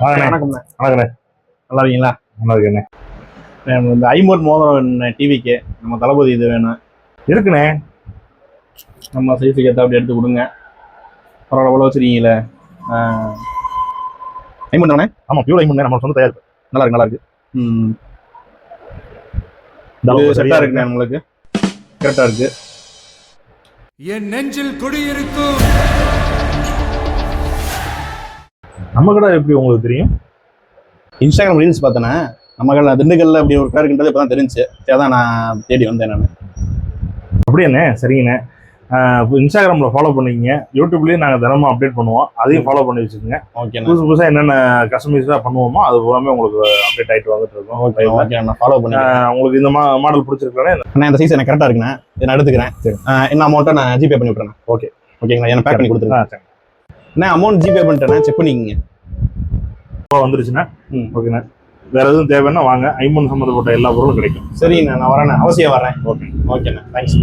வணக்கம்ண்ணே. வணக்கண்ணே. நல்லா இருக்கீங்களா? நல்லா இருக்கேண்ணே. இந்த ஐமோட் மோதிரம் டிவிக்கு நம்ம தளபதி இது வேணும் இருக்குண்ணே. நம்ம சைஸுக்கு ஏற்ற அப்படி எடுத்து கொடுங்க. பரவாயில்ல, அவ்வளோ வச்சுருக்கீங்களே. ஐமோட் தானே? ஆமாம், பியூர் ஐமோட் நம்ம சொந்த தயாரிப்பு. நல்லா இருக்கு, நல்லா இருக்கு. இது செட்டாக இருக்குண்ணே, உங்களுக்கு கரெக்டாக இருக்கு. என் நெஞ்சில் குடியிருக்கும். நம்ம கடை எப்படி உங்களுக்கு தெரியும்? இன்ஸ்டாகிராம் ரீல்ஸ் பார்த்தேனே, நம்ம கடை திண்டுக்கல்ல அப்படி ஒரு கடை இருக்குன்றது இப்போ தான் தெரிஞ்சு. அதான் நான் தேடி வந்தேன் நான். அப்படியாண்ணே? சரிங்கண்ணே. இப்போ இன்ஸ்டாகிராமில் ஃபாலோ பண்ணிக்கிங்க. யூடியூப்லேயும் நாங்கள் தினமும் அப்டேட் பண்ணுவோம், அதையும் ஃபாலோ பண்ணி வச்சுக்கோங்க. ஓகே. புதுசாக என்னென்ன கஸ்டமைஸாக பண்ணுவோமோ அது பூராமே உங்களுக்கு அப்டேட் ஆகிட்டு வந்துட்டு இருக்கோம். ஓகே, நான் ஃபாலோ பண்ணி. உங்களுக்கு இந்த மாடல் பிடிச்சிருக்கானே? நான் இந்த சைஸ் எனக்கு கரெக்டாக இருக்குண்ணே, இதை நான் எடுத்துக்கிறேன். சரி, என்ன அமௌண்ட்டை நான் ஜிபே பண்ணி விட்றேன். ஓகே, ஓகேங்களா? எனக்கு பேக் பண்ணி கொடுத்துருங்க. சரி, என்ன அமௌண்ட் ஜிபே பண்ணிட்டேன்னா செக் பண்ணிக்கிங்க. வந்துருச்சுண்ணா. ஓகேண்ணா. வேற எதுவும் தேவைன்னா வாங்க, ஐமோன் சம்மந்தப்பட்ட எல்லா பொருளும் கிடைக்கும். சரிண்ணா, நான் வரேண்ணே, அவசியம் வரேன். ஓகே, ஓகேண்ணா, தேங்க்ஸ்.